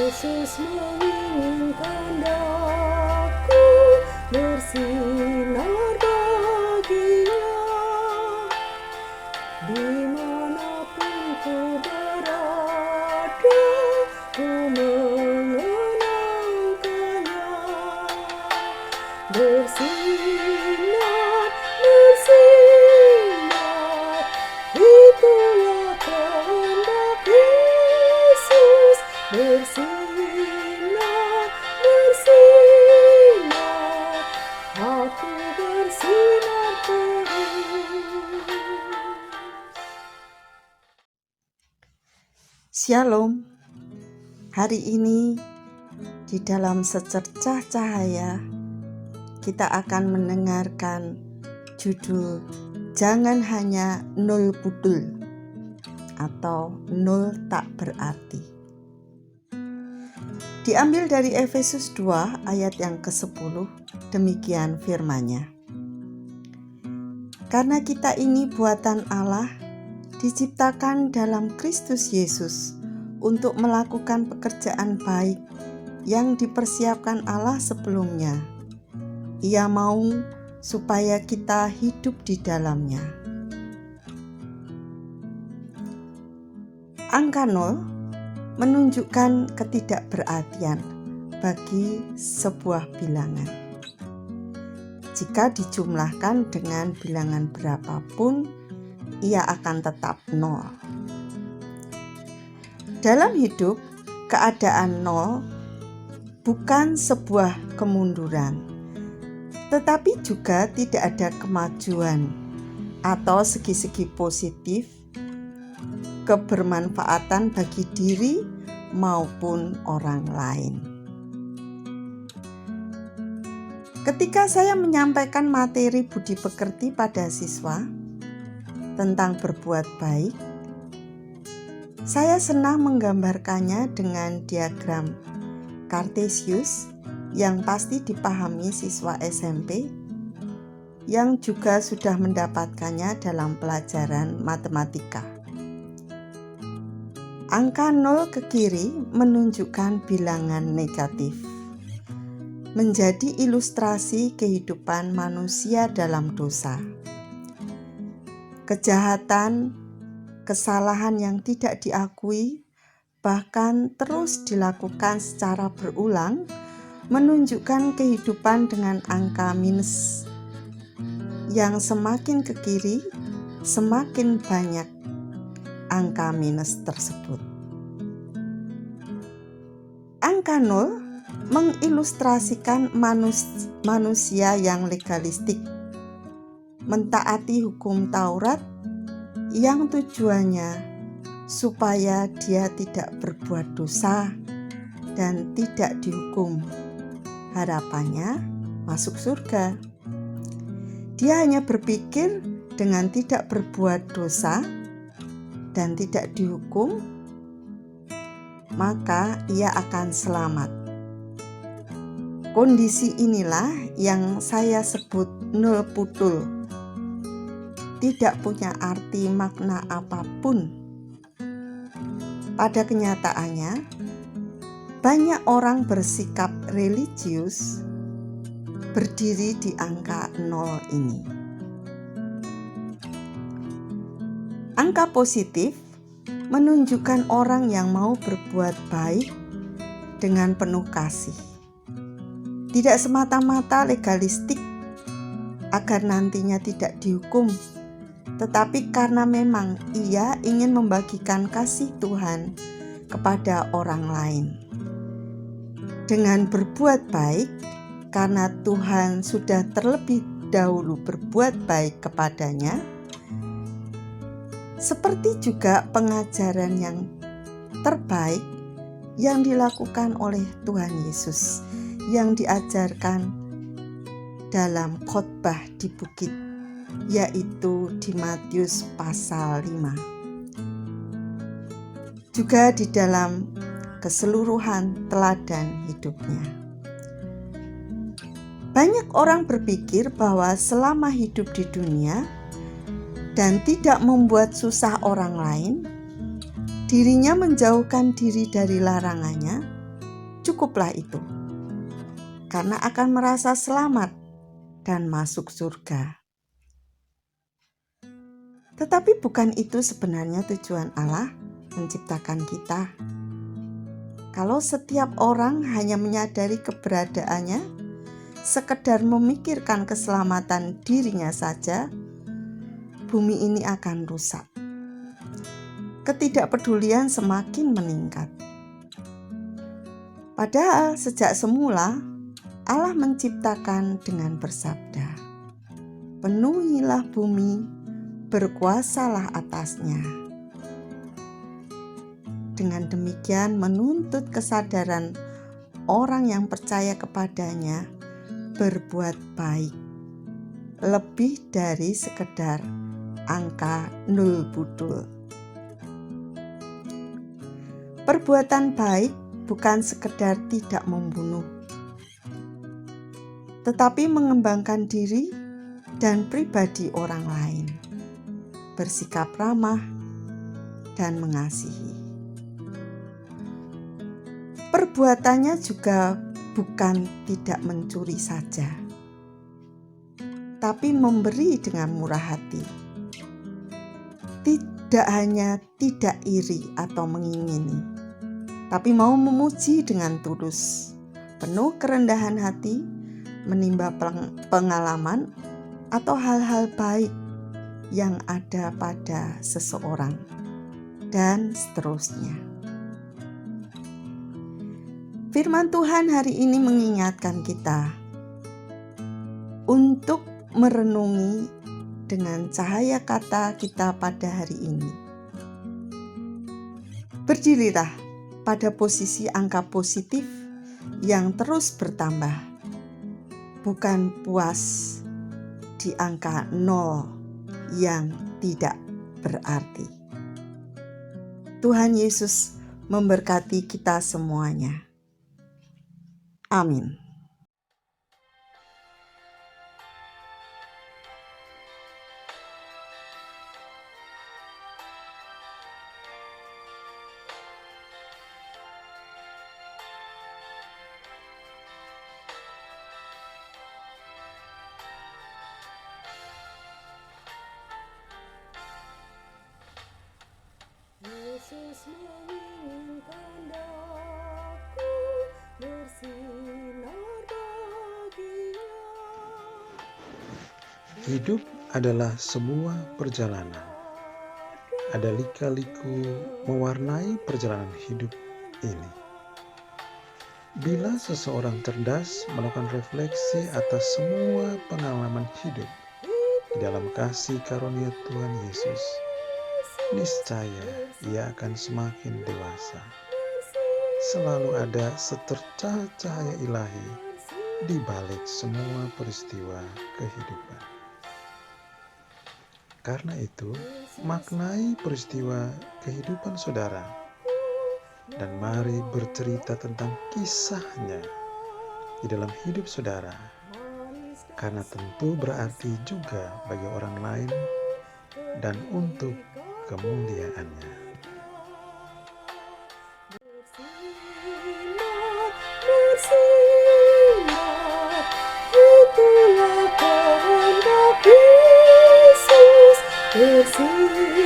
Yesus menginginkan daku bersinar baginya, dimanapun ku berada, ku mengenangkannya. Bersinar, bersinar, itulah kehendak Yesus. Bersinar, bersinar, aku bersinar terus. Shalom. Hari ini di dalam secercah cahaya kita akan mendengarkan judul Jangan Hanya Nol Budul atau Nol Tak Berarti. Diambil dari Efesus 2 ayat yang ke-10, demikian firman-Nya. Karena kita ini buatan Allah, diciptakan dalam Kristus Yesus untuk melakukan pekerjaan baik yang dipersiapkan Allah sebelumnya. Ia mau supaya kita hidup di dalamnya. Angka 0 menunjukkan ketidakberartian bagi sebuah bilangan. Jika dijumlahkan dengan bilangan berapapun, ia akan tetap 0. Dalam hidup, keadaan 0 bukan sebuah kemunduran, tetapi juga tidak ada kemajuan atau segi-segi positif, kebermanfaatan bagi diri maupun orang lain. Ketika saya menyampaikan materi budi pekerti pada siswa tentang berbuat baik, saya senang menggambarkannya dengan diagram Kartesius yang pasti dipahami siswa SMP yang juga sudah mendapatkannya dalam pelajaran matematika. Angka 0 ke kiri menunjukkan bilangan negatif, menjadi ilustrasi kehidupan manusia dalam dosa. Kejahatan, kesalahan yang tidak diakui, bahkan terus dilakukan secara berulang, menunjukkan kehidupan dengan angka minus. Yang semakin ke kiri, semakin banyak angka minus tersebut. Angka 0 mengilustrasikan manusia yang legalistik, mentaati hukum Taurat yang tujuannya supaya dia tidak berbuat dosa dan tidak dihukum. Harapannya masuk surga. Dia hanya berpikir dengan tidak berbuat dosa dan tidak dihukum, maka ia akan selamat. Kondisi inilah yang saya sebut nol budul. Tidak punya arti makna apapun. Pada kenyataannya, banyak orang bersikap religius berdiri di angka 0 ini. Angka positif menunjukkan orang yang mau berbuat baik dengan penuh kasih. Tidak semata-mata legalistik agar nantinya tidak dihukum, tetapi karena memang ia ingin membagikan kasih Tuhan kepada orang lain. Dengan berbuat baik, karena Tuhan sudah terlebih dahulu berbuat baik kepadanya, seperti juga pengajaran yang terbaik yang dilakukan oleh Tuhan Yesus yang diajarkan dalam khotbah di bukit, yaitu di Matius pasal 5. Juga di dalam keseluruhan teladan hidupnya. Banyak orang berpikir bahwa selama hidup di dunia dan tidak membuat susah orang lain, dirinya menjauhkan diri dari larangannya, cukuplah itu, karena akan merasa selamat dan masuk surga. Tetapi bukan itu sebenarnya tujuan Allah menciptakan kita. Kalau setiap orang hanya menyadari keberadaannya, sekedar memikirkan keselamatan dirinya saja, bumi ini akan rusak. Ketidakpedulian semakin meningkat. Padahal sejak semula Allah menciptakan dengan bersabda, "Penuhilah bumi, berkuasalah atasnya." Dengan demikian menuntut kesadaran orang yang percaya kepadanya berbuat baik, lebih dari sekedar angka nul budul. Perbuatan baik bukan sekedar tidak membunuh, tetapi mengembangkan diri dan pribadi orang lain, bersikap ramah dan mengasihi. Perbuatannya juga bukan tidak mencuri saja, tapi memberi dengan murah hati. Tidak hanya tidak iri atau mengingini, tapi mau memuji dengan tulus, penuh kerendahan hati, menimba pengalaman atau hal-hal baik yang ada pada seseorang, dan seterusnya. Firman Tuhan hari ini mengingatkan kita untuk merenungi dengan cahaya kata kita pada hari ini. Berdirilah pada posisi angka positif yang terus bertambah, bukan puas di angka 0 yang tidak berarti. Tuhan Yesus memberkati kita semuanya. Amin. Yesus menginginkan daku bersinar baginya. Hidup adalah sebuah perjalanan. Ada lika-liku mewarnai perjalanan hidup ini. Bila seseorang cerdas melakukan refleksi atas semua pengalaman hidup di dalam kasih karunia Tuhan Yesus, niscaya ia akan semakin dewasa. Selalu ada secercah cahaya ilahi di balik semua peristiwa kehidupan. Karena itu, maknai peristiwa kehidupan saudara dan mari bercerita tentang kisahnya di dalam hidup saudara, karena tentu berarti juga bagi orang lain dan untuk kemuliaannya. Bersinar, itulah kehendak Yesus. Bersinar.